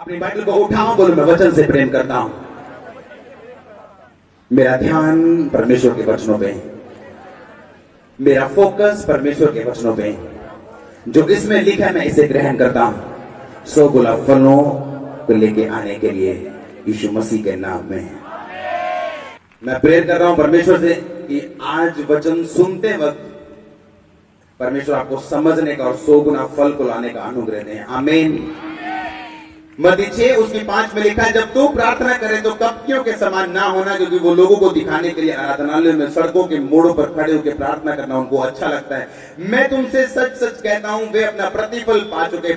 अपनी बाइबल को उठाओ, बोलो मैं वचन से प्रेम करता हूं। मेरा ध्यान परमेश्वर के वचनों पे, मेरा फोकस परमेश्वर के वचनों पे, जो इसमें लिखा है मैं इसे ग्रहण करता हूं। 100 गुलाब फलों को लेके आने के लिए यीशु मसीह के नाम में मैं प्रेयर कर रहा हूं परमेश्वर से कि आज वचन सुनते वक्त परमेश्वर आपको समझने का और 100 गुना फल को लाने का अनुग्रह दें। आमीन। मत्ती 6 उसकी 5 में लिखा है, जब तू प्रार्थना करे तो कपटियों के समान ना होना, क्योंकि वो लोगों को दिखाने के लिए आराधनालय में सड़कों के मोड़ों पर खड़े होकर प्रार्थना करना उनको अच्छा लगता है। मैं तुमसे सच सच कहता हूं वे अपना प्रतिफल पा चुके।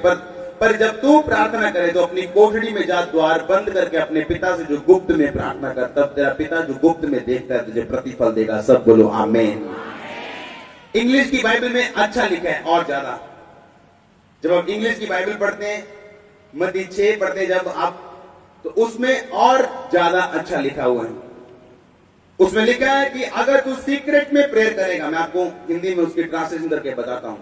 पर जब तू प्रार्थना करे तो अपनी कोठरी में जा, द्वार बंद करके अपने पिता से जो गुप्त में प्रार्थना कर, तब तेरा पिता जो गुप्त में देखता है तुझे प्रतिफल देगा। सब बोलो आमीन। इंग्लिश की बाइबल में अच्छा लिखा है और ज्यादा। जब आप इंग्लिश की बाइबल पढ़ते हैं, मत्ती 6 पढ़ते हैं जब आप, तो उसमें और ज्यादा अच्छा लिखा हुआ है। उसमें लिखा है कि अगर तू सीक्रेट में प्रेयर करेगा, मैं आपको हिंदी में उसकी ट्रांसलेशन करके बताता हूं।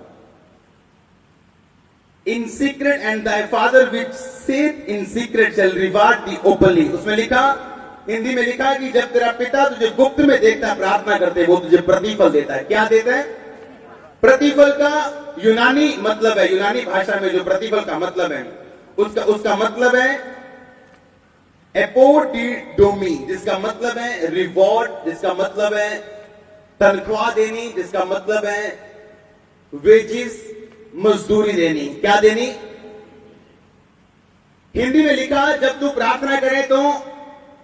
In secret and thy father which seeth in secret shall reward thee openly. उसमें लिखा, हिंदी में लिखा कि जब तेरा पिता तुझे गुप्त में देखता है प्रार्थना करते, वो तुझे प्रतिफल देता है। क्या देता है? प्रतिफल का यूनानी मतलब है, यूनानी भाषा में जो प्रतिफल का मतलब है उसका मतलब है एपोडिडोमी, जिसका मतलब है रिवॉर्ड, जिसका मतलब है तनख्वाह देनी, जिसका मतलब है वेजिस, मजदूरी देनी। क्या देनी? हिंदी में लिखा, जब तू प्रार्थना करे तो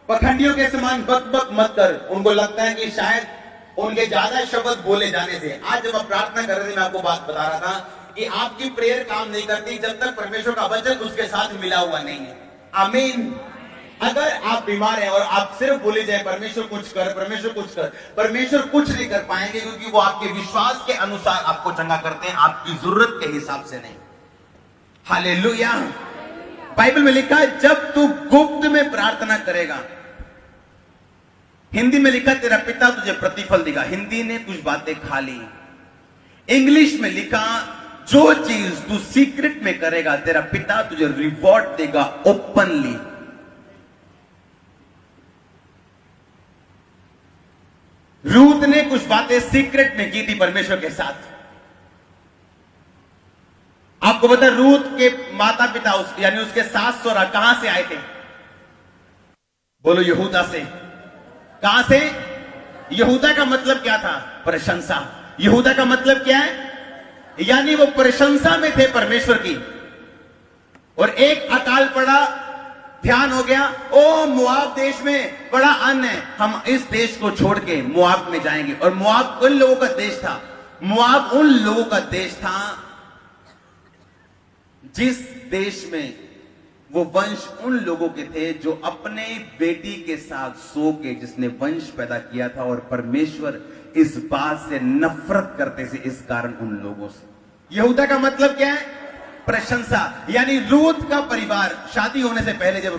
पखंडियों के समान बक बक मत कर। उनको लगता है कि शायद उनके ज्यादा शब्द बोले जाने से। आज जब आप प्रार्थना कर रहे थे, मैं आपको बात बता रहा था कि आपकी प्रेयर काम नहीं करती जब तक परमेश्वर का वचन उसके साथ मिला हुआ नहीं है। आमीन। अगर आप बीमार हैं और आप सिर्फ बोले जाए परमेश्वर कुछ कर, परमेश्वर कुछ कर, परमेश्वर कुछ नहीं कर पाएंगे, क्योंकि वो आपके विश्वास के अनुसार आपको चंगा करते हैं, आपकी जरूरत के हिसाब से नहीं। हालेलुया। बाइबल में लिखा है, जब तू गुप्त में प्रार्थना करेगा, हिंदी में लिखा तेरा पिता तुझे प्रतिफल देगा। हिंदी ने कुछ बातें खा ली। इंग्लिश में लिखा, जो चीज तू सीक्रेट में करेगा तेरा पिता तुझे रिवॉर्ड देगा ओपनली। रूथ ने कुछ बातें सीक्रेट में की थी परमेश्वर के साथ। आपको पता, रूथ के माता पिता यानी उसके सास ससुरा कहां से आए थे? बोलो यहूदा से। कहां से? यहूदा का मतलब क्या था? प्रशंसा। यहूदा का मतलब क्या है? यानी वो प्रशंसा में थे परमेश्वर की। और एक अकाल पड़ा, ध्यान हो गया, ओ मोआब देश में बड़ा अन्न है, हम इस देश को छोड़ के मोआब में जाएंगे। और मोआब उन लोगों का देश था, मोआब उन लोगों का देश था जिस देश में वो वंश उन लोगों के थे जो अपने बेटी के साथ सो के जिसने वंश पैदा किया था, और परमेश्वर इस बात से नफरत करते थे इस कारण उन लोगों से। यहूदा का मतलब क्या है? प्रशंसा। यानी रूथ का परिवार शादी होने से पहले, जब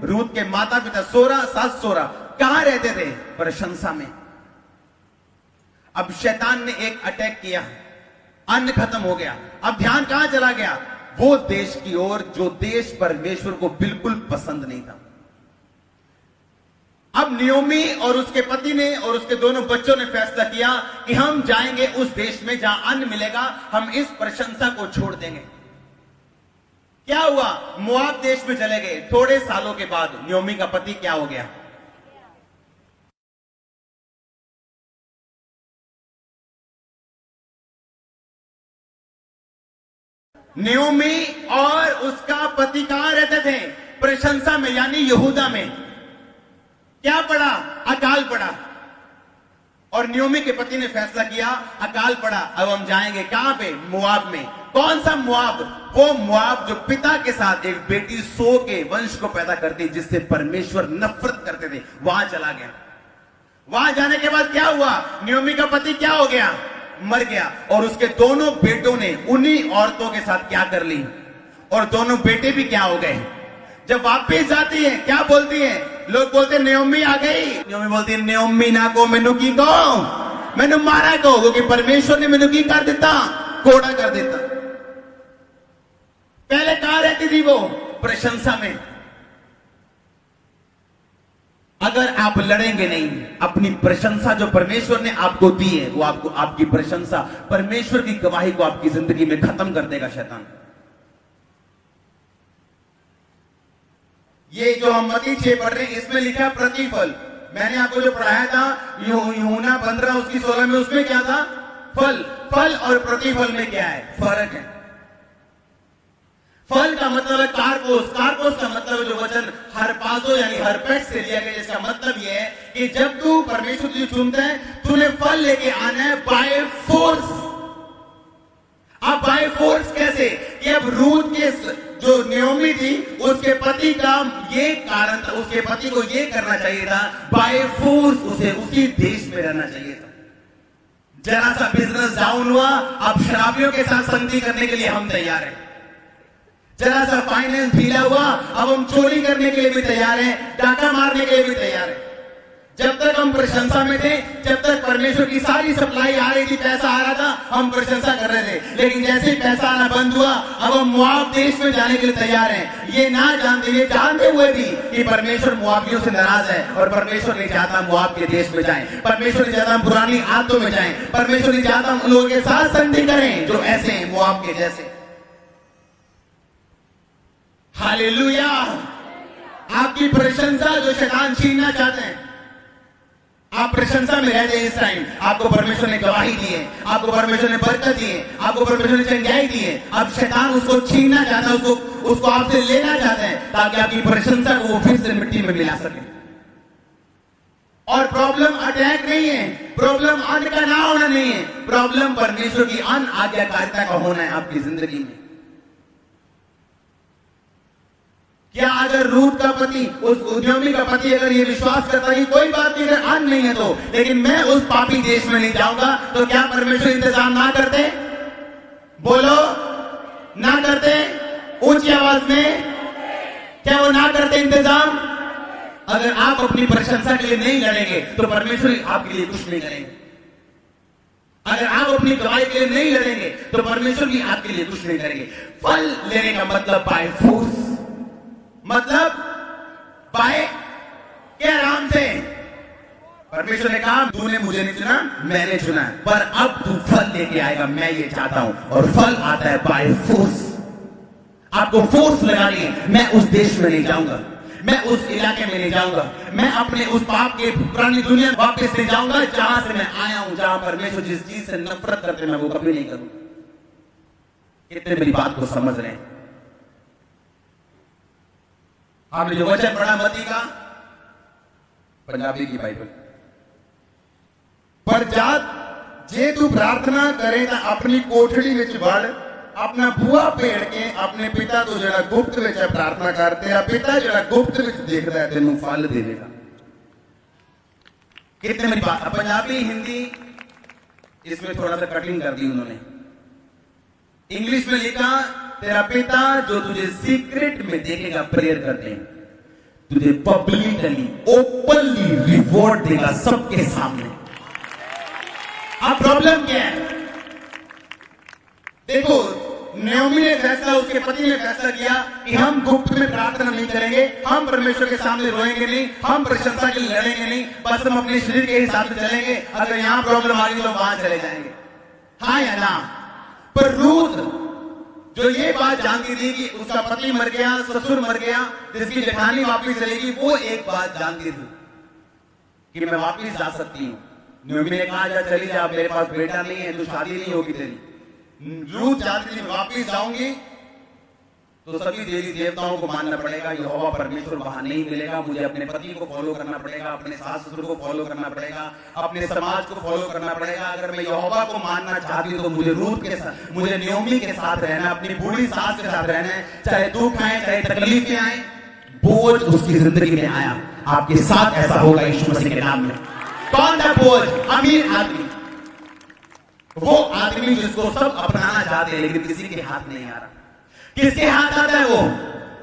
रूथ के माता पिता सास सोरा कहां रहते थे? प्रशंसा में। अब शैतान ने एक अटैक किया, अन्न खत्म हो गया, अब ध्यान कहां चला गया? वो देश की ओर जो देश परमेश्वर को बिल्कुल पसंद नहीं था। अब नियोमी और उसके पति ने और उसके दोनों बच्चों ने फैसला किया कि हम जाएंगे उस देश में जहां अन्न मिलेगा, हम इस प्रशंसा को छोड़ देंगे। क्या हुआ? मोआब देश में चले गए। थोड़े सालों के बाद नियोमी का पति क्या हो गया? नियोमी और उसका पति कहां रहते थे? प्रशंसा में, यानी यहूदा में। क्या पड़ा? अकाल पड़ा। और नियोमी के पति ने फैसला किया, अकाल पड़ा, अब हम जाएंगे कहां पे? मोआब में। कौन सा मोआब? वो मोआब जो पिता के साथ एक बेटी सो के वंश को पैदा करती, जिससे परमेश्वर नफरत करते थे, वहां चला गया। वहां जाने के बाद क्या हुआ? नियोमी का पति क्या हो गया? मर गया। और उसके दोनों बेटों ने उन्हीं औरतों के साथ क्या कर ली? और दोनों बेटे भी क्या हो गए? जब वापिस जाती है क्या बोलती है? लोग बोलते नियोमी आ गई। नियोमी बोलती है, नियोमी ना को मैनू की कहो, मैनू मारा कहो, क्योंकि परमेश्वर ने मैनू की कर देता? कोड़ा कर देता। पहले कहां रहती थी वो? प्रशंसा में अगर आप लड़ेंगे नहीं, अपनी प्रशंसा जो परमेश्वर ने आपको दी है, वो आपको आपकी प्रशंसा परमेश्वर की गवाही को आपकी जिंदगी में खत्म कर देगा शैतान। ये जो हम मत्ती 6 पढ़ रहे हैं, इसमें लिखा प्रतिफल। मैंने आपको जो पढ़ाया था यूहन्ना 15 उसकी 16 में, उसमें क्या था? फल। फल और प्रतिफल में क्या है? फर्क है। फल का मतलब है कारपोस। कारपोस का मतलब जो वचन हरपाजो यानी हरपेट से लिया गया, जिसका मतलब यह है कि जब तू परमेश्वर तुझे चुनता है, तूने फल लेके आना है बाय फोर्स। अब बाय फोर्स कैसे? कि अब रूथ के जो नियोमी थी, उसके पति का ये कारण था, उसके पति को ये करना चाहिए था, बाय फोर्स उसे उसी देश में रहना चाहिए था। जरा सा बिजनेस डाउन हुआ, अब शराबियों के साथ संगति करने के लिए हम तैयार हैं। जरा सा फाइनेंस ढीला हुआ, अब हम चोरी करने के लिए भी तैयार हैं, डाका मारने के लिए भी तैयार हैं। जब तक हम प्रशंसा में थे, जब तक परमेश्वर की सारी सप्लाई आ रही थी, पैसा आ रहा था, हम प्रशंसा कर रहे थे। लेकिन जैसे ही पैसा आना बंद हुआ, अब हम मोआब देश में जाने के लिए तैयार हैं। ये जानते हुए भी कि परमेश्वर मोआबियों से नाराज है और परमेश्वर नहीं चाहता मोआब के देश में जाएं। परमेश्वर नहीं चाहता हम पुरानी आदतों में जाएं। परमेश्वर नहीं चाहता हम उन लोगों के साथ संगति करें जो ऐसे हैं, मोआब के जैसे। हालेलुया। आपकी प्रशंसा जो शैतान छीनना चाहते हैं, आप प्रशंसा में रहते हैं। इस टाइम आपको परमेश्वर ने गवाही दी है, आपको परमेश्वर ने बरकत दी है, आपको परमेश्वर ने चंगाई दी है। अब शैतान उसको छीनना चाहता है, उसको आपसे लेना चाहता है, ताकि आपकी प्रशंसा को वो फिर से मिट्टी में मिला सके। और प्रॉब्लम अटैक नहीं है, प्रॉब्लम अन्न का ना होना नहीं है, प्रॉब्लम परमेश्वर की अन आज्ञाकारिता का होना है आपकी जिंदगी में। क्या अगर रूथ का पति, उस उद्यमी का पति अगर ये विश्वास करता है कि कोई बात नहीं, अगर अन्न नहीं है तो, लेकिन मैं उस पापी देश में नहीं जाऊंगा, तो क्या परमेश्वर इंतजाम ना करते? बोलो, ना करते? ऊंची आवाज में, क्या वो ना करते इंतजाम? अगर आप अपनी प्रशंसा के लिए नहीं लड़ेंगे, तो परमेश्वर आपके लिए कुछ नहीं करेंगे। अगर आप अपनी गवाही के लिए नहीं लड़ेंगे, तो परमेश्वर भी आपके लिए कुछ नहीं करेंगे। फल लेने का मतलब बाय फोर्स, मतलब बाय के आराम से। परमेश्वर ने कहा, तूने मुझे नहीं चुना, मैंने चुना है, पर अब तू फल लेके आएगा, मैं ये चाहता हूं। और फल आता है बाय फोर्स। आपको फोर्स लगानी है। मैं उस देश में नहीं जाऊंगा, मैं उस इलाके में नहीं जाऊंगा, मैं अपने उस पाप के पुरानी दुनिया में वापस नहीं जाऊंगा जहां से मैं आया हूं। जहां परमेश्वर जिस चीज से नफरत करते, मैं वो कभी नहीं करूंगा। कितने मेरी बात को समझ रहे हैं? आपने जो वचन पढ़ा मत्ती का, पंजाबी की बाइबल, पर जात जे तू प्रार्थना करे तो अपनी कोठड़ी विच वड़, अपना बुआ पेड़ के अपने पिता तो जरा गुप्त विच प्रार्थना करते हैं, पिता जरा गुप्त विच देखता है, तेनू फल देगा। कितने मेरी बात, पंजाबी हिंदी इसमें थोड़ा सा कटिंग कर दी उन्होंने। इंग्लिश में लिखा, तेरा पिता जो तुझे सीक्रेट में देखेगा, प्रेयर करते हैं, तुझे पब्लिकली ओपनली रिवॉर्ड देगा सबके सामने। अब प्रॉब्लम क्या है? देखो, नयोमी ने फैसला, उसके पति ने फैसला किया कि हम गुप्त में प्रार्थना नहीं करेंगे, हम परमेश्वर के सामने रोएंगे नहीं, हम प्रशंसा के लिए लड़ेंगे नहीं, बस हम अपने शरीर के हिसाब से चलेंगे। अगर यहां प्रॉब्लम आ गई तो वहां चले जाएंगे, हाँ या ना? पर रूथ जो ये बात जानती थी कि उसका पति मर गया, ससुर मर गया, जिसकी जेठानी वापिस चलेगी, वो एक बात जानती थी कि मैं वापिस जा सकती हूँ। नयोमी ने कहा, जा चली जा, मेरे पास बेटा नहीं है, तो शादी नहीं होगी तेरी। रूथ जानती थी वापिस जाऊंगी तो सभी देवी देवताओं को मानना पड़ेगा, यहोवा परमेश्वर वहां नहीं मिलेगा, मुझे अपने पति को फॉलो करना पड़ेगा, अपने सास ससुर को फॉलो करना पड़ेगा, अपने समाज को फॉलो करना पड़ेगा। अगर मैं यहोवा को मानना चाहती हूँ तो मुझे रूथ के साथ, मुझे नयोमी के साथ रहना, अपनी बूढ़ी सास के साथ रहना है, चाहे दुख आए, चाहे तकलीफें आए। बोझ उसकी जिंदगी में आया, आपके साथ ऐसा होगा यीशु मसीह के नाम में। कौन था बोझ? अमीर आदमी, वो आदमी जिसको सब अपनाना चाहते हैं लेकिन किसी के हाथ नहीं आ रहा। किसके हाथ आता है वो?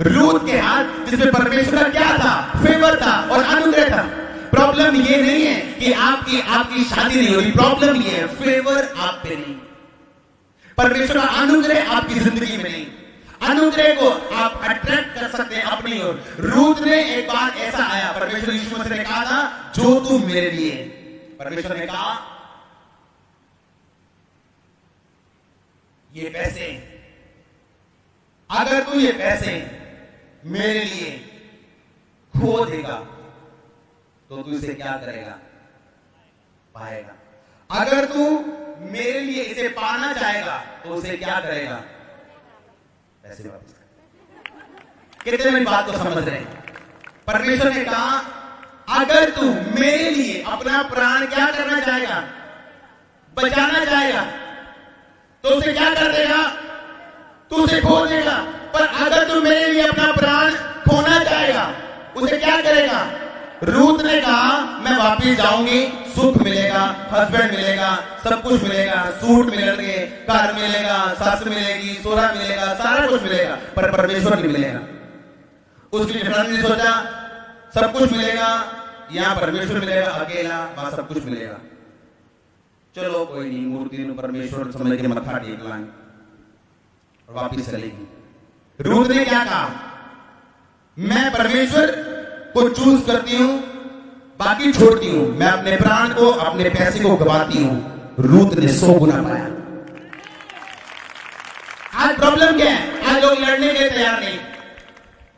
रूथ के हाथ, जिसमें परमेश्वर का क्या था? फेवर था और अनुग्रह था। प्रॉब्लम ये नहीं है कि आपकी शादी नहीं होगी, प्रॉब्लम ये है फेवर आप पे नहीं, परमेश्वर का अनुग्रह आपकी जिंदगी में नहीं। अनुग्रह को आप अट्रैक्ट कर सकते हैं अपनी ओर। रूथ ने एक बार ऐसा आया, परमेश्वर यीशु मसीह ने कहा था जो तू मेरे लिए, परमेश्वर ने कहा ये पैसे, अगर तू ये पैसे मेरे लिए खो देगा तो तू इसे क्या करेगा? पाएगा। अगर तू मेरे लिए इसे पाना चाहेगा तो उसे क्या करेगा? पैसे वापस कर। कितने मेरी बात को समझ रहे हैं? परमेश्वर ने कहा अगर तू मेरे लिए अपना प्राण क्या करना चाहेगा? बचाना चाहेगा तो उसे क्या कर देगा? तू उसे खो देगा। पर अगर तू मेरे लिए अपना प्राण खोना चाहेगा उसे क्या करेगा? रूथ ने कहा मैं वापिस जाऊंगी, सुख मिलेगा, हस्बैंड मिलेगा, सब कुछ मिलेगा, सूट मिलेंगे, कार मिलेगा, सास मिलेगी, सोना मिलेगा, सारा कुछ मिलेगा, पर परमेश्वर नहीं मिलेगा। उसकी फ्रेंड ने सोचा सब कुछ मिलेगा, यहां परमेश्वर मिलेगा अकेला, वहां सब कुछ मिलेगा। चलो कोई नहीं, मूर्ति परमेश्वर समझ के मत्था टेक लाएंगे और वापिस चलेगी। रूथ ने क्या कहा? मैं परमेश्वर को चूज करती हूं, बाकी छोड़ती हूं। मैं अपने प्राण को, अपने पैसे को गवाती हूं। रूथ ने 100 गुना पाया। आज प्रॉब्लम क्या है? आज लोग लड़ने के तैयार नहीं।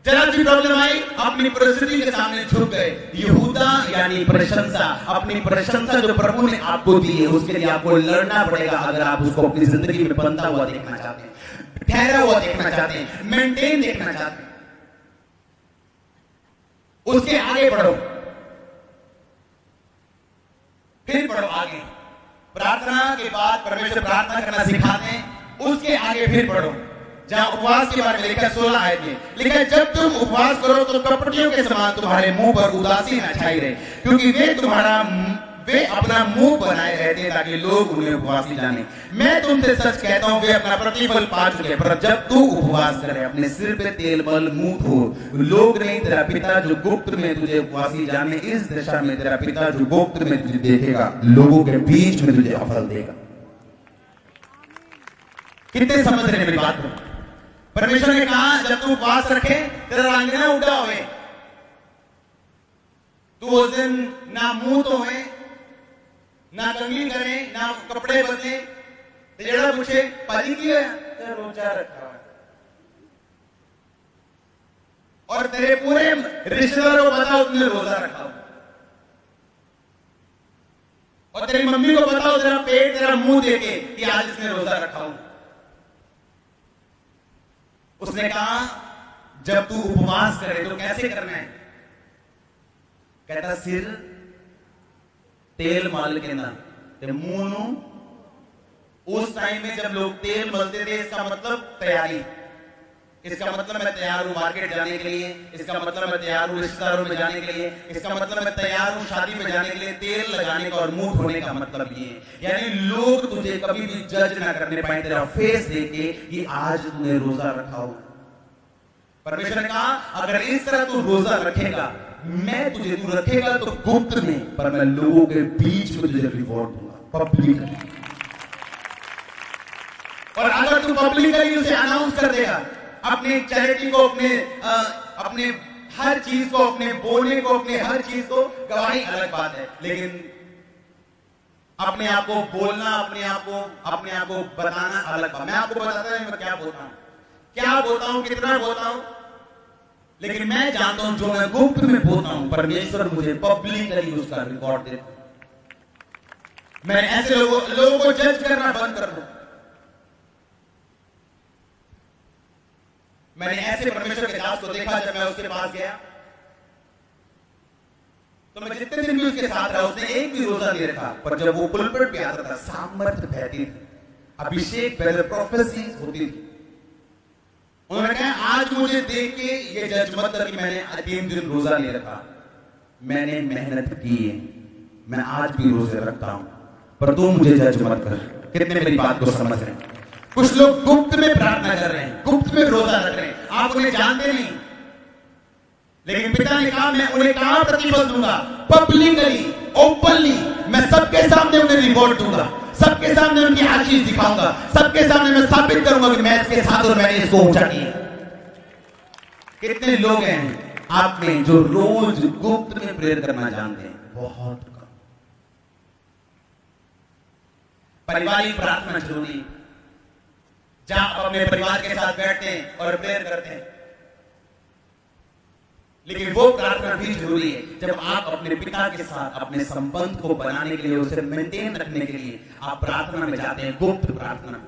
जरा सी प्रॉब्लम आई, अपनी परिस्थिति के सामने झुक गए। यहूदा यानी प्रशंसा, अपनी प्रशंसा जो प्रभु ने आपको दी है उसके लिए आपको लड़ना पड़ेगा। अगर आप उसको अपनी जिंदगी में बनता हुआ देखना चाहते हैं, ठहरा हुआ देखना चाहते हैं, मेंटेन देखना चाहते हैं, उसके आगे बढ़ो, फिर बढ़ो आगे। प्रार्थना के बाद परमेश्वर प्रार्थना करना सिखाते हैं, उसके आगे फिर बढ़ो। जहां उपवास के बारे में लिखा 16 आयत में लिखा है जब तुम उपवास करो तो कपटियों के समान तुम्हारे मुंह पर उदासी न छाई रहे, क्योंकि वे अपना मुंह बनाए रहते हैं ताकि लोग उन्हें उपवासी जाने। मैं तुमसे सच कहता हूं वे अपना प्रतिफल पा चुके। पर जब तू उपवास करे अपने सिर पे तेल मल, मुंह धो, लोग नहीं तेरा पिता जो गुप्त में तुझे उपवासी जाने, इस दशा में तेरा पिता जो गुप्त में तुझे देखेगा, लोगों के बीच में तुझे फल देगा। कितने समझ रहे मेरी बात को? परमेश्वर ने कहा जब तू उपवास रखे तेरा रंग ना उड़ा होए, तू उस दिन ना मुंह धोए, ना कंघी करे, ना कपड़े बदले, तेरा पूछे पाजी की है रोजा रखा है, और तेरे पूरे रिश्तेदारों को बताओ तुमने रोजा रखा हो, और तेरी मम्मी को बताओ तेरा पेट तेरा मुंह देके कि आज इसने रोजा रखा हो। उसने कहा जब तू उपवास करे तो कैसे करना है? कहता सिर तेल मल के ना ते मुंह नु। उस टाइम में जब लोग तेल मलते थे इसका मतलब तैयारी, इसका मतलब मैं तैयार हूं मार्केट जाने के लिए, इसका मतलब मैं तैयार हूं रिश्तेदारों में जाने के लिए, इसका मतलब मैं तैयार हूं शादी में जाने के लिए। तेल लगाने का और मुंह धोने का मतलब ये है, यानी लोग तुझे कभी भी जज ना करने पाए तेरा फेस देके कि आज तूने रोजा रखा हो। परमेश्वर ने कहा अगर इस तरह तू रोजा रखेगा, मैं तुझे, तू रखेगा तो गुप्त में, पर मैं लोगों के बीच में तुझे रिवॉर्ड दूंगा पब्लिक में। और अगर तू पब्लिकली उसे अनाउंस कर देगा, अपने चैरिटी को, अपने हर चीज को, अपने बोलने को, अपने हर चीज को, गवाही अलग बात है, लेकिन अपने आप को बोलना, अपने आप को बताना अलग बात। मैं आपको बताता हूं मैं क्या बोलता हूं, कितना बोलता हूं, लेकिन मैं जानता हूं जो मैं गुप्त में बोलता हूं परमेश्वर मुझे पब्लिकली उसका रिकॉर्ड देता। मैं ऐसे लोगों को जज करना बंद कर दूं। मैंने ऐसे परमेश्वर के दास को देखा, जब मैं उसके पास गया तो मैं जितने दिन भी उसके साथ रहा उसने एक भी रोजा नहीं रखा, पर जब वो पुलपिट पे आता था सामर्थ्य बहती थी, अभिषेक पहले प्रोफेसी होती थी। उन्होंने कहा आज मुझे देख के ये जज मत कर कि मैंने 3 दिन रोजा नहीं रखा, मैंने मेहनत की है, मैं आज भी रोजे रखता हूं, पर तू मुझे जज मत कर। कितने मेरी बात को समझ रहे हैं? कुछ लोग गुप्त में प्रार्थना कर रहे हैं, गुप्त में रोजा रख रहे हैं, आप उन्हें जानते नहीं, लेकिन पिता ने कहा मैं उन्हें कहां प्रतिफल दूंगा? पब्लिकली, ओपनली मैं सबके सामने उन्हें रिवॉर्ड दूंगा, सबके सामने उनकी आशीष दिखाऊंगा, सबके सामने मैं साबित करूंगा कि मैं इसके साथ और मैंने इसको ऊंचा किया। कितने लोग हैं आप में जो रोज गुप्त में प्रेयर करना जानते हैं? बहुत कम। पारिवारिक प्रार्थना जरूरी है, जहां आप अपने परिवार के साथ बैठते हैं और प्रेयर करते हैं, लेकिन वो प्रार्थना भी जरूरी है जब आप अपने पिता के साथ अपने संबंध को बनाने के लिए, उसे मेंटेन रखने के लिए आप प्रार्थना में जाते हैं, गुप्त प्रार्थना।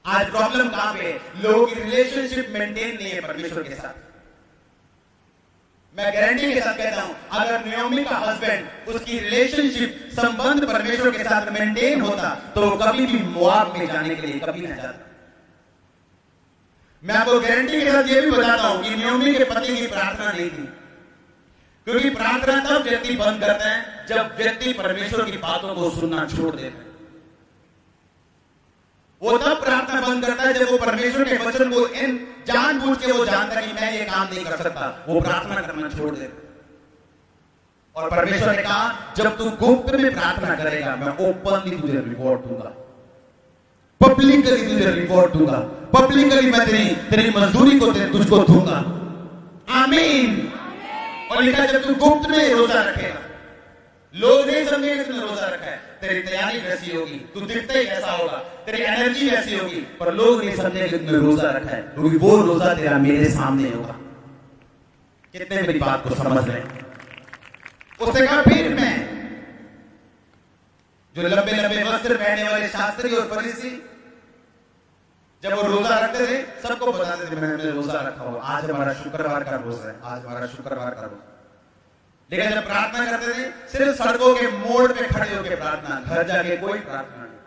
आज प्रॉब्लम कहां पे है? लोगों की रिलेशनशिप मेंटेन नहीं है परमेश्वर के साथ। मैं गारंटी के साथ कहता हूं, अगर नियोमी का हस्बैंड, उसकी रिलेशनशिप, संबंध परमेश्वर के साथ मेंटेन होता तो वो कभी भी मोआब में जाने के लिए कभी नहीं जाता। मैं आपको गारंटी के साथ ये भी बताता हूं कि नियोमी के पति की प्रार्थना नहीं थी, क्योंकि प्रार्थना तब व्यक्ति बंद करता है जब व्यक्ति परमेश्वर की बातों को सुनना छोड़ देता है। वो तब प्रार्थना बंद करता है जब वो परमेश्वर के वचन को इन जानबूझ के वो जानता है कि मैं ये काम नहीं कर सकता, वो प्रार्थना करना छोड़ देता। और परमेश्वर ने कहा जब तू गुप्त में प्रार्थना करेगा मैं ओपनली तुझे रिवॉर्ड दूंगा, पब्लिकली तुझे रिवॉर्ड दूंगा, पब्लिकली मैं तेरी मजदूरी को तुझको दूंगा। आमीन। और लिखा जब तू गुप्त में रोजा रखेगा, लोग नहीं समझेंगे तुमने रोजा रखा है, तेरी तैयारी वैसी होगी, तू दिखता ही ऐसा होगा, तेरी एनर्जी वैसी होगी, पर लोग नहीं समझेंगे तुमने रोजा रखा है, क्योंकि वो रोजा तेरा मेरे सामने होगा। कितने मेरी बात को समझ रहे हैं? उसने कहा फिर मैं, जो लंबे लंबे वस्त्र पहनने वाले शास्त्री और फरीसी जब वो रोजा रखते थे सबको बताते थे मैंने रोजा रखा हुआ, आज हमारा शुक्रवार का रोजा है, आज हमारा शुक्रवार का रोजा। लेकिन जब प्रार्थना करते थे सिर्फ सड़कों के मोड़ पे खड़े होकर प्रार्थना, घर जाके कोई प्रार्थना नहीं।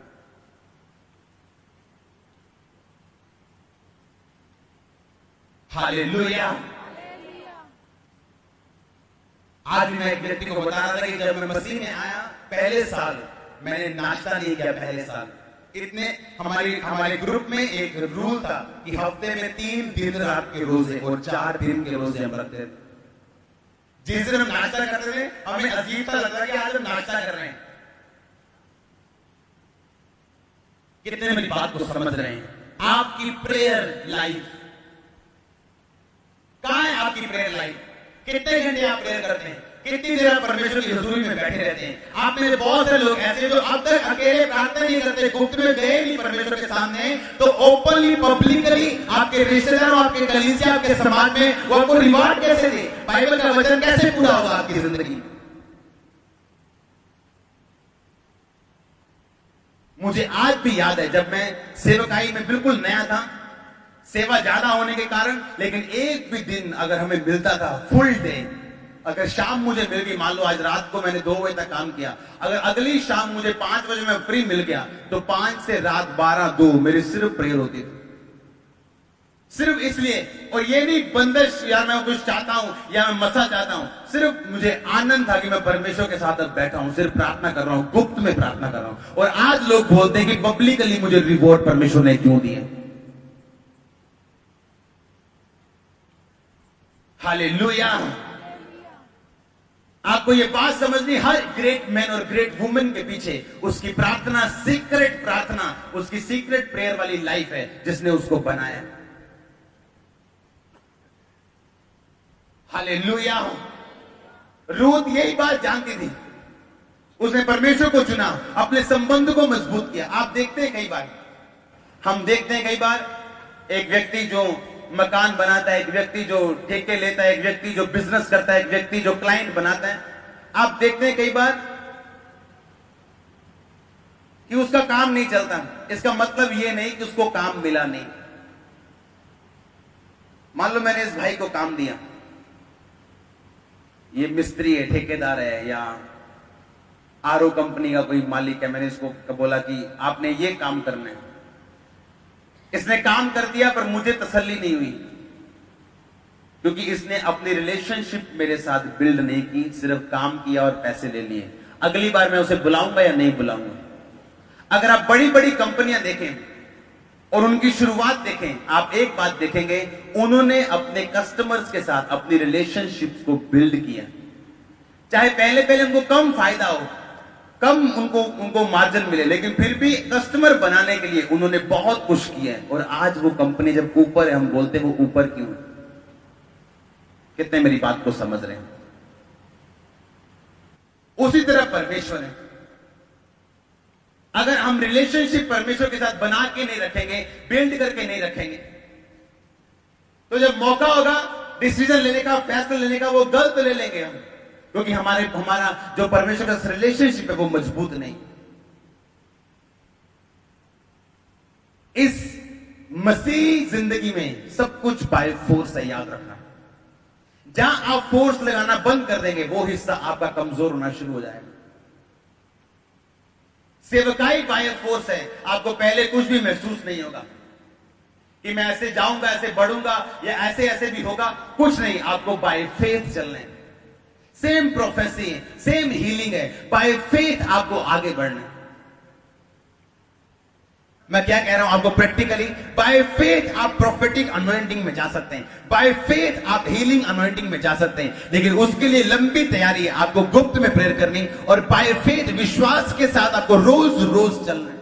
हालेलुया। आज मैं एक व्यक्ति को बता रहा था कि जब मैं मसीह में आया पहले साल मैंने नाश्ता नहीं किया, पहले साल इतने हमारे ग्रुप में एक रूल था कि हफ्ते में 3 दिन रात के रोजे और 4 दिन के रोजे हम रखते थे। जिस दिन हम नाश्ता करते थे हमें अजीब सा लगता कि आज हम नाश्ता कर रहे हैं। कितने मेरी बात को समझ रहे हैं? आपकी प्रेयर लाइफ कहां है? आपकी प्रेयर लाइफ कितने घंटे आप प्रेयर करते हैं? कितनी देर आप परमेश्वर की हुजूरी में बैठे रहते हैं? आप में बहुत से लोग ऐसे जो अब तक अकेले प्रार्थना नहीं करते, गुप्त में गए नहीं परमेश्वर के सामने, तो ओपनली पब्लिकली आपके रिश्तेदारों, आपके कलीसिया, आपके समाज में वो आपको रिवॉर्ड कैसे दे? बाइबल का वचन कैसे पूरा होगा आपकी जिंदगी? मुझे आज भी याद है जब मैं सेवकाई में बिल्कुल नया था, सेवा ज्यादा होने के कारण, लेकिन एक भी दिन अगर हमें मिलता था फुल डे, अगर शाम मुझे मिल गई, मान लो आज रात को मैंने 2 बजे तक काम किया, अगर अगली शाम मुझे 5 बजे में फ्री मिल गया तो 5 से रात 12-2 मेरी सिर्फ प्रेयर होती थी, सिर्फ इसलिए। और ये नहीं बंदिश या मैं कुछ चाहता हूं या मैं मसा चाहता हूं, सिर्फ मुझे आनंद था कि मैं परमेश्वर के साथ अब बैठा हूं, सिर्फ प्रार्थना कर रहा हूं, गुप्त में प्रार्थना कर रहा हूं। और आज लोग बोलते हैं कि पब्लिकली मुझे रिवॉर्ड परमेश्वर ने क्यों दिया। हालेलुया। आपको ये बात समझनी, हर ग्रेट मैन और ग्रेट वुमेन के पीछे उसकी प्रार्थना, सीक्रेट प्रार्थना, उसकी सीक्रेट प्रेयर वाली लाइफ है जिसने उसको बनाया। हालेलुया। रूथ यही बात जानती थी, उसने परमेश्वर को चुना, अपने संबंध को मजबूत किया। आप देखते हैं कई बार, हम देखते हैं कई बार एक व्यक्ति जो मकान बनाता है, एक व्यक्ति जो ठेके लेता है, एक व्यक्ति जो बिजनेस करता है, एक व्यक्ति जो क्लाइंट बनाता है, आप देखते हैं कई बार कि उसका काम नहीं चलता। इसका मतलब यह नहीं कि उसको काम मिला नहीं। मान लो मैंने इस भाई को काम दिया, ये मिस्त्री है, ठेकेदार है, या आरओ कंपनी का कोई मालिक है, मैंने इसको बोला कि आपने ये काम करना है। इसने काम कर दिया पर मुझे तसल्ली नहीं हुई, क्योंकि इसने अपनी रिलेशनशिप मेरे साथ बिल्ड नहीं की, सिर्फ काम किया और पैसे ले लिए। अगली बार मैं उसे बुलाऊंगा या नहीं बुलाऊंगा? अगर आप बड़ी बड़ी कंपनियां देखें और उनकी शुरुआत देखें, आप एक बात देखेंगे, उन्होंने अपने कस्टमर्स के साथ अपनी रिलेशनशिप्स को बिल्ड किया। चाहे पहले पहले उनको कम फायदा हो, कम उनको मार्जिन मिले, लेकिन फिर भी कस्टमर बनाने के लिए उन्होंने बहुत कुछ किया है। और आज वो कंपनी जब ऊपर है, हम बोलते हैं वो ऊपर क्यों है? कितने मेरी बात को समझ रहे हैं? उसी तरह परमेश्वर है। अगर हम रिलेशनशिप परमेश्वर के साथ बना के नहीं रखेंगे, बिल्ड करके नहीं रखेंगे, तो जब मौका होगा डिसीजन लेने का, फैसला लेने का, वो गलत ले लेंगे हम, क्योंकि हमारा जो परमेश्वर का रिलेशनशिप है वो मजबूत नहीं। इस मसीह जिंदगी में सब कुछ बाय फोर्स है, याद रखना। जहां आप फोर्स लगाना बंद कर देंगे, वो हिस्सा आपका कमजोर होना शुरू हो जाएगा। सेवकाई बाय फोर्स है, आपको पहले कुछ भी महसूस नहीं होगा कि मैं ऐसे जाऊंगा, ऐसे बढ़ूंगा, या ऐसे ऐसे भी होगा, कुछ नहीं। आपको बाय फेथ चलना है। सेम प्रोफेसी है, सेम हीलिंग है, बाय फेथ आपको आगे बढ़ना है। मैं क्या कह रहा हूं आपको प्रैक्टिकली? बाय फेथ आप प्रोफेटिक अनॉइंटिंग में जा सकते हैं, बाय फेथ आप हीलिंग अनॉइंटिंग में जा सकते हैं, लेकिन उसके लिए लंबी तैयारी है। आपको गुप्त में प्रेयर करनी, और बाय फेथ विश्वास के साथ आपको रोज रोज चलना है।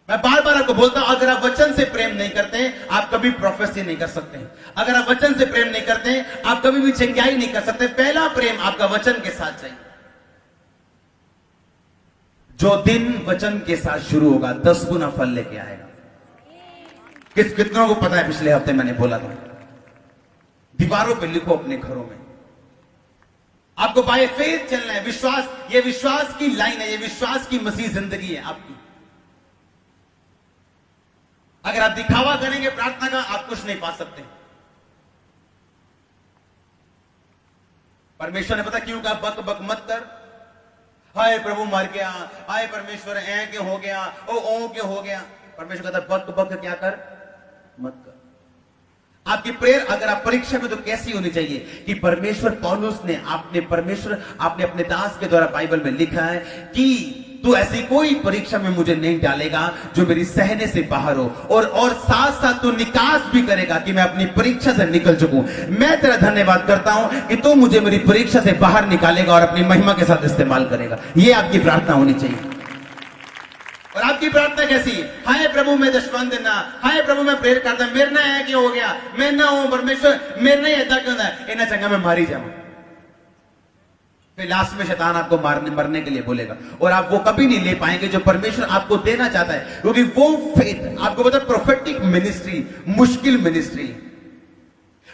मैं बार बार आपको बोलता हूं, अगर आप वचन से प्रेम नहीं करते, आप कभी प्रोफेसी नहीं कर सकते। अगर आप वचन से प्रेम नहीं करते, आप कभी भी चंगाई नहीं कर सकते। पहला प्रेम आपका वचन के साथ चाहिए। जो दिन वचन के साथ शुरू होगा 10 गुना फल लेके आएगा। कितनों को पता है? पिछले हफ्ते मैंने बोला था, दीवारों पे लिखो अपने घरों में। आपको बाय फेथ चलना है। विश्वास, ये विश्वास की लाइन है, ये विश्वास की मसीह जिंदगी है आपकी। अगर आप दिखावा करेंगे प्रार्थना का, आप कुछ नहीं पा सकते। परमेश्वर ने पता क्यों कहा बक बक मत कर? हाय प्रभु मर गया, हाय परमेश्वर ऐ क्यों हो गया, ओ क्यों हो गया? परमेश्वर कहता बक बक क्या कर? मत कर। आपकी प्रेयर अगर आप परीक्षा में, तो कैसी होनी चाहिए कि परमेश्वर, पौलुस ने आपने अपने दास के द्वारा बाइबल में लिखा है कि तू ऐसी कोई परीक्षा में मुझे नहीं डालेगा जो मेरी सहने से बाहर हो, और साथ साथ तू निकास भी करेगा कि मैं अपनी परीक्षा से निकल चुकूं। मैं तेरा धन्यवाद करता हूं कि तू मुझे मेरी परीक्षा से बाहर निकालेगा और अपनी महिमा के साथ इस्तेमाल करेगा। यह आपकी प्रार्थना होनी चाहिए। और आपकी प्रार्थना कैसी? हाय प्रभु मैं दशवंत ना, हाय प्रभु मैं प्रेयर करता, मेरे ना है क्यों हो गया, मैं ना हूं परमेश्वर, मेरे नहीं ऐसा क्यों है, इन्हें चंगा मैं मारी जाऊं। फिर लास्ट में शैतान आपको मरने के लिए बोलेगा, और आप वो कभी नहीं ले पाएंगे जो परमेश्वर आपको देना चाहता है, क्योंकि वो फेथ आपको पता है प्रोफेटिक मिनिस्ट्री मुश्किल मिनिस्ट्री,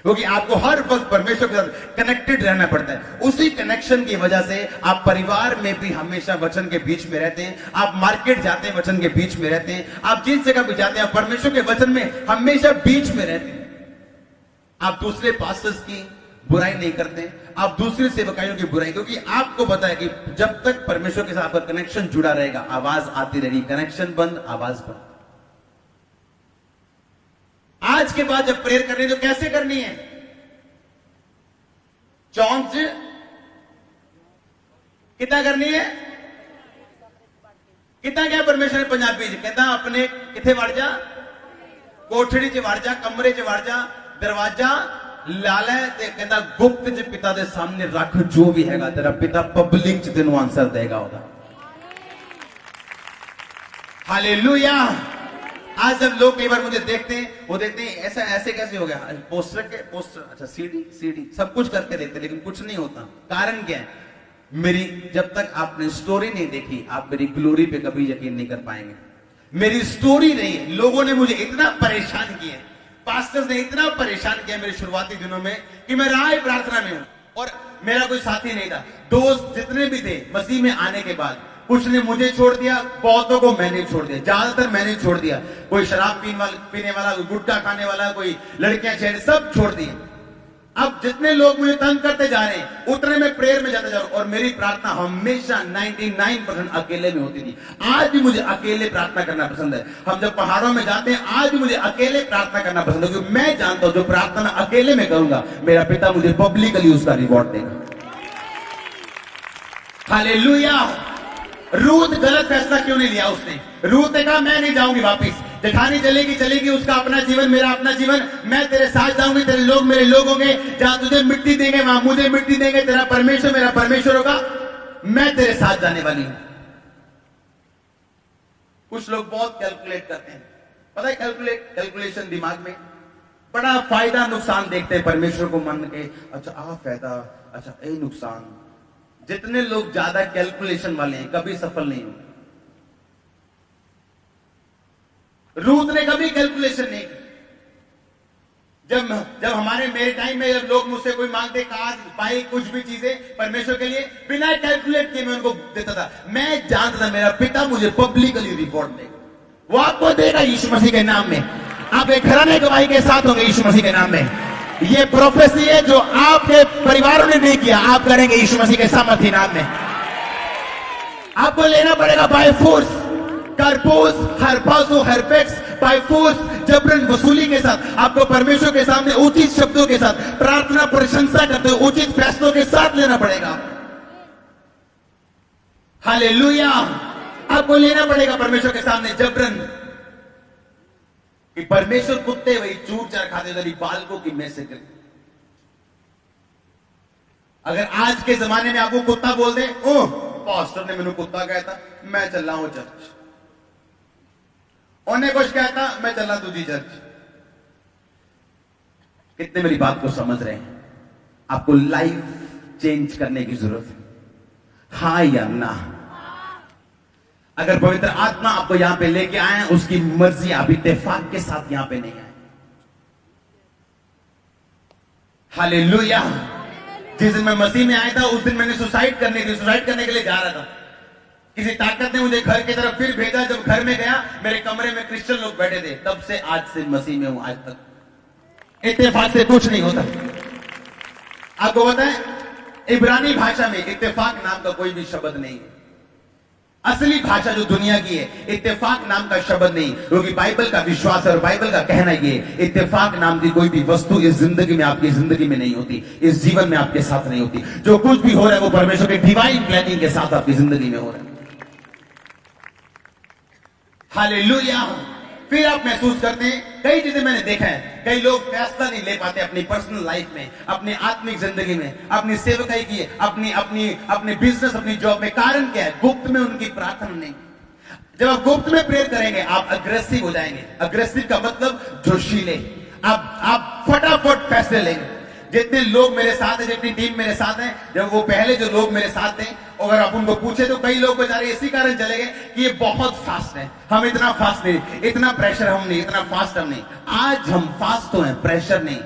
क्योंकि आपको हर वक्त परमेश्वर के साथ कनेक्टेड रहना पड़ता है। उसी कनेक्शन की वजह से आप परिवार में भी हमेशा वचन के बीच में रहते हैं, आप मार्केट जाते हैं वचन के बीच में रहते हैं, आप जिस जगह भी जाते हैं परमेश्वर के वचन में हमेशा बीच में रहते हैं। आप दूसरे पास्टर्स की बुराई नहीं करते, आप दूसरे सेवकाइयों की बुराई, क्योंकि आपको पता है कि जब तक परमेश्वर के साथ आपका कनेक्शन जुड़ा रहेगा, आवाज आती रहेगी। कनेक्शन बंद, आवाज बंद। आज के बाद जब प्रेयर करनी है तो कैसे करनी है? चौंक से कितना करनी है? कितना क्या परमेश्वर ने पंजाबी कहता अपने किथे वड़ जा, कोठड़ी च वड़ जा, कमरे च वड़ जा, दरवाजा ला लै ते कहता गुप्त च पिता दे सामने रख जो भी हैगा तेरा पिता पब्लिक च तेनू आंसर देगा ओदा। हालेलुया। आज जब लोग कई बार मुझे देखते हैं, वो देखते हैं ऐसा ऐसे कैसे हो गया, पोस्टर अच्छा सीडी सब कुछ करके देखते, लेकिन कुछ नहीं होता। कारण क्या है? मेरी जब तक आपने स्टोरी नहीं देखी, आप मेरी ग्लोरी पे कभी यकीन नहीं कर पाएंगे। मेरी स्टोरी नहीं है। लोगों ने मुझे इतना परेशान किया, पास्टर्स ने इतना परेशान किया मेरे शुरुआती दिनों में कि मैं राह प्रार्थना में हूं, और मेरा कोई साथी नहीं था। दोस्त जितने भी थे मसीह में आने के बाद, कुछ ने मुझे छोड़ दिया, बहुतों को मैंने छोड़ दिया, ज्यादातर मैंने छोड़ दिया। कोई शराब पीने वाला, कोई गुटखा खाने वाला, कोई लड़कियां छेड़, सब छोड़ दिए। अब जितने लोग मुझे तंग करते जा रहे हैं, उतने में प्रेयर में जाता जा रहा हूं, और मेरी प्रार्थना हमेशा 99% अकेले में होती थी। आज भी मुझे अकेले प्रार्थना करना पसंद है। हम जब पहाड़ों में जाते हैं, आज भी मुझे अकेले प्रार्थना करना पसंद है, क्योंकि मैं जानता हूं जो प्रार्थना मैं अकेले में करूंगा, मेरा पिता मुझे पब्लिकली उसका रिवॉर्ड देगा। हालेलुया। रूथ गलत फैसला क्यों नहीं लिया उसने? रूथ ने कहा मैं नहीं जाऊंगी वापिस, जेठानी चलेगी चलेगी, उसका अपना जीवन, मेरा अपना जीवन। मैं तेरे साथ जाऊंगी, तेरे लोग मेरे लोग होंगे। जहां तुझे मिट्टी देंगे वहां मुझे मिट्टी देंगे। तेरा परमेश्वर मेरा परमेश्वर होगा, मैं तेरे साथ जाने वाली हूं। कुछ लोग बहुत कैलकुलेट करते हैं, पता है, कैलकुलेशन दिमाग में, बड़ा फायदा नुकसान देखते हैं परमेश्वर को मान के। अच्छा आ फायदा, अच्छा ए नुकसान। जितने लोग ज्यादा कैलकुलेशन वाले हैं कभी सफल नहीं हुए। रूथ ने कभी कैलकुलेशन नहीं की। जब हमारे मेरे टाइम में जब लोग मुझसे कोई मांगते कार बाइक कुछ भी चीजें परमेश्वर के लिए, बिना कैलकुलेट किए मैं उनको देता था। मैं जानता था मेरा पिता मुझे पब्लिकली रिवॉर्ड देगा, वो आपको देगा यीशु मसीह के नाम में। आप एक घराने गवाही के साथ होंगे यीशु मसीह के नाम में। ये प्रोफेसी है जो आपके परिवारों ने नहीं किया, आप करेंगे यीशु मसीह के सामर्थ्य नाम में। आपको लेना पड़ेगा बाय फोर्स, कारपोस, हरपासो, हरपेक्स, बाय फोर्स, जबरन वसूली के साथ आपको परमेश्वर के सामने उचित शब्दों के साथ प्रार्थना प्रशंसा करते हुए उचित फैसलों के साथ लेना पड़ेगा। हालेलुया। आपको लेना पड़ेगा परमेश्वर के सामने जबरन, कि परमेश्वर कुत्ते वही चूर चार खाते तरी बालकों की में से कर। अगर आज के जमाने में आपको कुत्ता बोल दे, ओह पास्टर ने मैंने कुत्ता कहता, मैं चल रहा हूं चर्च। उन्हें कुछ कहता, मैं चल रहा तुझी चर्च। कितने मेरी बात को समझ रहे हैं? आपको लाइफ चेंज करने की जरूरत है, हाँ या ना? अगर पवित्र आत्मा आपको यहां पे लेके आए, उसकी मर्जी, आप इत्तेफाक के साथ यहां पे नहीं आए। हालेलुया। जिस दिन मैं मसीह में आया था उस दिन मैंने सुसाइड करने के लिए जा रहा था। किसी ताकत ने मुझे घर की तरफ फिर भेजा। जब घर में गया मेरे कमरे में क्रिश्चियन लोग बैठे थे। तब से आज से मसीह में हूं, आज तक इत्तेफाक से कुछ नहीं होता। आपको पता है इब्रानी भाषा में इत्तेफाक नाम का कोई भी शब्द नहीं है। असली भाषा जो दुनिया की है, इत्तेफाक नाम का शब्द नहीं, क्योंकि बाइबल का विश्वास और बाइबल का कहना ये, इत्तेफाक नाम की कोई भी वस्तु इस जिंदगी में, आपकी जिंदगी में नहीं होती, इस जीवन में आपके साथ नहीं होती। जो कुछ भी हो रहा है वो परमेश्वर के डिवाइन प्लानिंग के साथ आपकी जिंदगी में हो रहा है। हालेलुया। फिर आप महसूस करते हैं, कई चीजें मैंने देखा है, कई लोग फैसला नहीं ले पाते अपनी पर्सनल लाइफ में, अपनी आत्मिक जिंदगी में, अपनी सेवकाई की, अपने बिजनेस, अपनी जॉब में। कारण क्या है? गुप्त में उनकी प्रार्थना नहीं। जब आप गुप्त में प्रेयर करेंगे आप अग्रेसिव हो जाएंगे। अग्रेसिव का मतलब जोशीले। आप फटाफट फैसले लेंगे। जितने लोग मेरे साथ हैं, जितनी टीम मेरे साथ है, जब वो पहले जो लोग मेरे साथ थे, अगर आप उनको पूछे तो कई लोग बेचारे इसी कारण चले गए कि ये बहुत फास्ट है, हम इतना फास्ट नहीं, इतना प्रेशर हम नहीं, इतना फास्ट हम नहीं। आज हम फास्ट तो हैं, प्रेशर नहीं।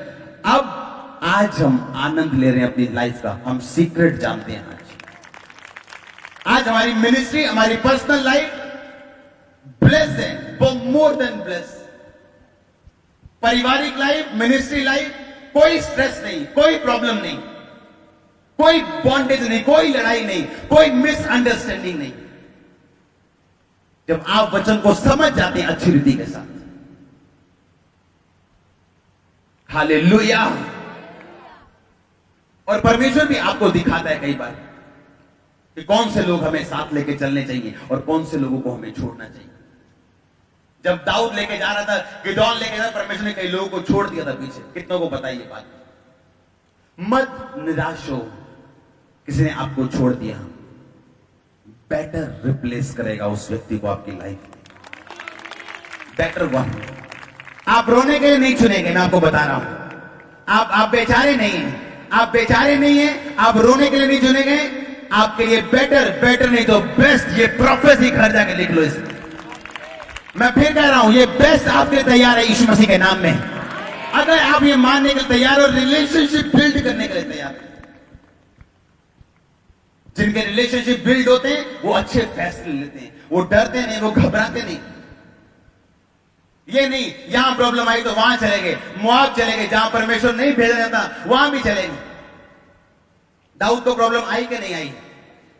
अब आज हम आनंद ले रहे हैं अपनी लाइफ का, हम सीक्रेट जानते हैं। आज हमारी मिनिस्ट्री, हमारी पर्सनल लाइफ ब्लेस्ड है, मोर देन ब्लेस्ड। पारिवारिक लाइफ, मिनिस्ट्री लाइफ, कोई स्ट्रेस नहीं, कोई प्रॉब्लम नहीं, कोई बॉन्डेज नहीं, कोई लड़ाई नहीं, कोई मिसअंडरस्टैंडिंग नहीं। जब आप वचन को समझ जाते हैं अच्छी रीति के साथ। हालेलुया। और परमेश्वर भी आपको दिखाता है कई बार कि कौन से लोग हमें साथ लेके चलने चाहिए और कौन से लोगों को हमें छोड़ना चाहिए। जब दाऊद लेके जा रहा था, गिदौन लेके जा, परमेश्वर ने कई लोगों को छोड़ दिया था पीछे। कितनों को पता है ये बात? मत निराश हो, किसी ने आपको छोड़ दिया, बेटर रिप्लेस करेगा उस व्यक्ति को आपकी लाइफ में, बेटर वन। आप रोने के लिए नहीं चुनेंगे, मैं आपको बता रहा हूं। आप बेचारे नहीं हैं, आप बेचारे नहीं हैं, आप रोने के लिए नहीं चुनेंगे। आपके लिए बेटर नहीं तो बेस्ट। ये प्रोफेसी घर जाके लिख लो इसमें। मैं फिर कह रहा हूं, ये बेस्ट आपके लिए तैयार है यीशु मसीह के नाम में। अगर आप ये मानने के लिए तैयार हो, रिलेशनशिप बिल्ड करने के लिए तैयार है। जिनके रिलेशनशिप बिल्ड होते हैं वो अच्छे फैसले लेते हैं, वो डरते नहीं, वो घबराते नहीं। ये नहीं यहां प्रॉब्लम आई तो वहां चले गए, मुआब चले गए, जहां परमेश्वर नहीं भेजा जाता वहां भी चलेंगे। दाऊद को प्रॉब्लम आई कि नहीं आई?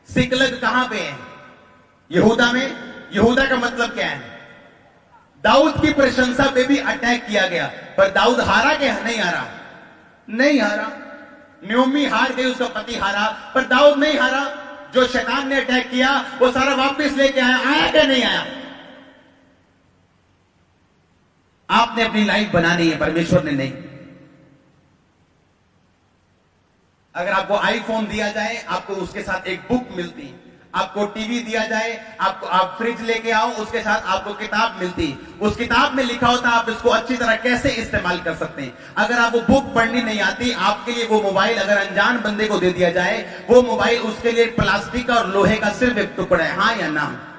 सिकलग कहां पे है? यहूदा में। यहूदा का मतलब क्या है? दाऊद की प्रशंसा पे भी अटैक किया गया, पर दाऊद हारा क्या? नहीं हारा, नहीं हारा। न्योमी हार गई, उसका पति हारा, पर दाऊद नहीं हारा। जो शैतान ने अटैक किया वो सारा वापस लेके आया क्या नहीं आया? आपने अपनी लाइफ बनानी है, परमेश्वर ने नहीं। अगर आपको आईफोन दिया जाए, आपको उसके साथ एक बुक मिलती, आपको टीवी दिया जाए, आपको आप फ्रिज लेके आओ, उसके साथ आपको किताब मिलती, उस किताब में लिखा होता आप इसको अच्छी तरह कैसे इस्तेमाल कर सकते हैं। अगर आपको बुक पढ़नी नहीं आती, आपके लिए वो मोबाइल अगर अनजान बंदे को दे दिया जाए, वो मोबाइल उसके लिए प्लास्टिक और लोहे का सिर्फ एक टुकड़ा है, हाँ या ना।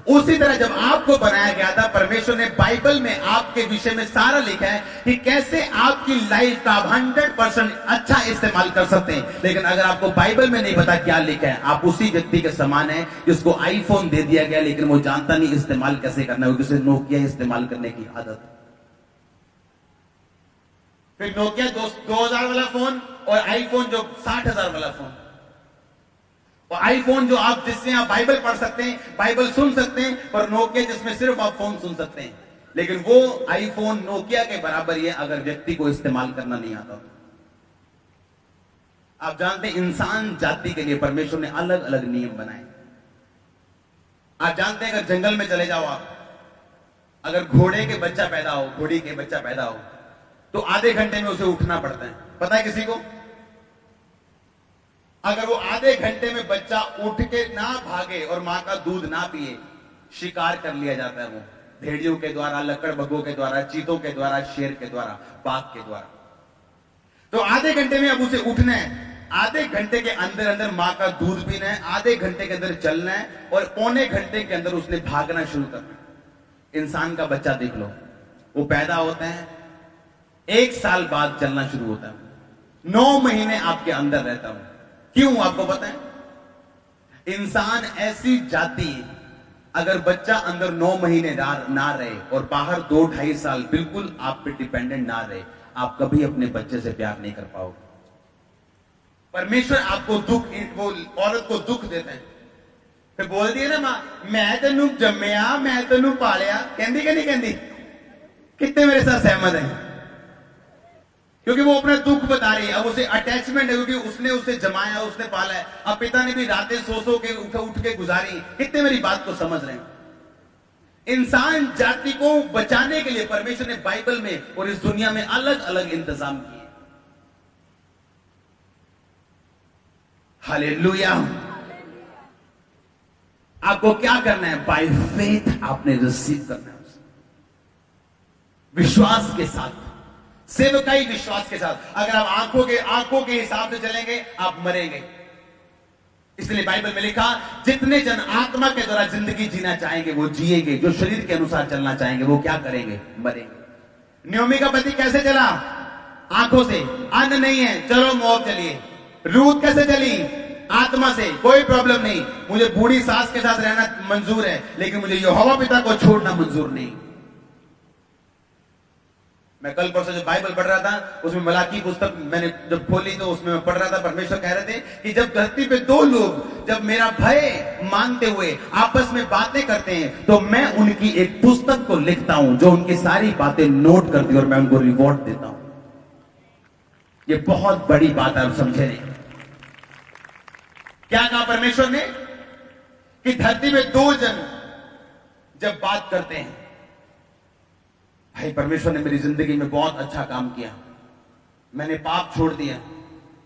उसी तरह जब आपको बनाया गया था, परमेश्वर ने बाइबल में आपके विषय में सारा लिखा है कि कैसे आपकी लाइफ का आप 100% अच्छा इस्तेमाल कर सकते हैं। लेकिन अगर आपको बाइबल में नहीं पता क्या लिखा है, आप उसी व्यक्ति के समान है जिसको आईफोन दे दिया गया, लेकिन वो जानता नहीं इस्तेमाल कैसे करना है, उसे नोकिया इस्तेमाल करने की आदत। फिर नोकिया 2000 वाला फोन और आईफोन जो 60,000 वाला फोन, और आईफोन जो आप जिससे आप बाइबल पढ़ सकते हैं, बाइबल सुन सकते हैं, और नोकिया जिसमें सिर्फ आप फोन सुन सकते हैं। लेकिन वो आईफोन नोकिया के बराबर ही है अगर व्यक्ति को इस्तेमाल करना नहीं आता। आप जानते हैं इंसान जाति के लिए परमेश्वर ने अलग अलग नियम बनाए। आप जानते हैं अगर जंगल में चले जाओ आप, अगर घोड़े के बच्चा पैदा हो, घोड़ी के बच्चा पैदा हो, तो आधे घंटे में उसे उठना पड़ता है। पता है किसी को? अगर वो आधे घंटे में बच्चा उठ के ना भागे और मां का दूध ना पिए, शिकार कर लिया जाता है। वो भेड़ियों के द्वारा, लकड़बग्घों के द्वारा, चीतों के द्वारा, शेर के द्वारा, बाघ के द्वारा। तो आधे घंटे में अब उसे उठना है, आधे घंटे के अंदर अंदर मां का दूध पीना है, आधे घंटे के अंदर चलना है, और पौने घंटे के अंदर उसने भागना शुरू करना है। इंसान का बच्चा देख लो, वो पैदा होता है, 1 साल बाद चलना शुरू होता है, 9 महीने आपके अंदर रहता हूं। क्यों आपको पता है? इंसान ऐसी जाति, अगर बच्चा अंदर 9 महीने ना रहे और बाहर 2-2.5 साल बिल्कुल आप पे डिपेंडेंट ना रहे, आप कभी अपने बच्चे से प्यार नहीं कर पाओगे। परमेश्वर आपको दुख, वो औरत को दुख देते हैं, फिर बोलती है ना मां, मैं तेनू जम्मिया, मैं तेनू पालिया, कहती कि नहीं कहती? कितने मेरे साथ सहमत हैं? क्योंकि वो अपना दुख बता रही है, अब उसे अटैचमेंट है, क्योंकि उसने उसे जमाया, उसने पाला है। अब पिता ने भी रातें सो के उठ के गुजारी। कितने मेरी बात को समझ रहे हैं? इंसान जाति को बचाने के लिए परमेश्वर ने बाइबल में और इस दुनिया में अलग अलग इंतजाम किए। हालेलुया। आपको क्या करना है? बाय फेथ आपने रिसीव करना है, विश्वास के साथ, सेवकाई विश्वास के साथ। अगर आप आंखों के हिसाब से चलेंगे, आप मरेंगे। इसलिए बाइबल में लिखा, जितने जन आत्मा के द्वारा जिंदगी जीना चाहेंगे वो जिएंगे, जो शरीर के अनुसार चलना चाहेंगे वो क्या करेंगे? मरेंगे। नयोमी का पति कैसे चला? आंखों से, अन्न नहीं है, चलो मोब चलिए। रूत कैसे चली? आत्मा से, कोई प्रॉब्लम नहीं, मुझे बूढ़ी सास के साथ रहना मंजूर है, लेकिन मुझे यहोवा पिता को छोड़ना मंजूर नहीं। मैं कल परसों जो बाइबल पढ़ रहा था, उसमें मलाकी पुस्तक मैंने जब खोली तो उसमें मैं पढ़ रहा था, परमेश्वर कह रहे थे कि जब धरती पे 2 लोग जब मेरा भय मानते हुए आपस में बातें करते हैं, तो मैं उनकी एक पुस्तक को लिखता हूं जो उनकी सारी बातें नोट करती है और मैं उनको रिवॉर्ड देता हूं। ये बहुत बड़ी बात है, आप समझे नहीं? क्या कहा परमेश्वर ने? कि धरती में 2 जन जब बात करते हैं, भाई परमेश्वर ने मेरी जिंदगी में बहुत अच्छा काम किया, मैंने पाप छोड़ दिया,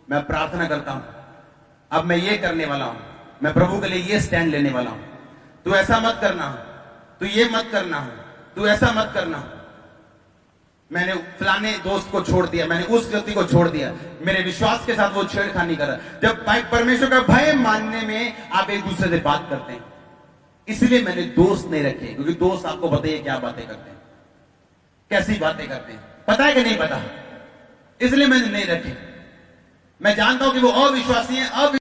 मैं प्रार्थना करता हूं, अब मैं ये करने वाला हूं, मैं प्रभु के लिए ये स्टैंड लेने वाला हूं, तू ऐसा मत करना, तू ये मत करना, तू ऐसा मत करना। मैंने फलाने दोस्त को छोड़ दिया, मैंने उस व्यक्ति को छोड़ दिया, मेरे विश्वास के साथ वो छेड़खानी कर रहा। जब परमेश्वर का भय मानने में आप एक दूसरे से बात करते हैं, इसलिए मैंने दोस्त नहीं रखे, क्योंकि दोस्त आपको बताइए क्या बातें करते हैं, कैसी बातें करते हैं, पता है कि नहीं पता? इसलिए मैंने नहीं रखे। मैं जानता हूं कि वो अविश्वासी हैं,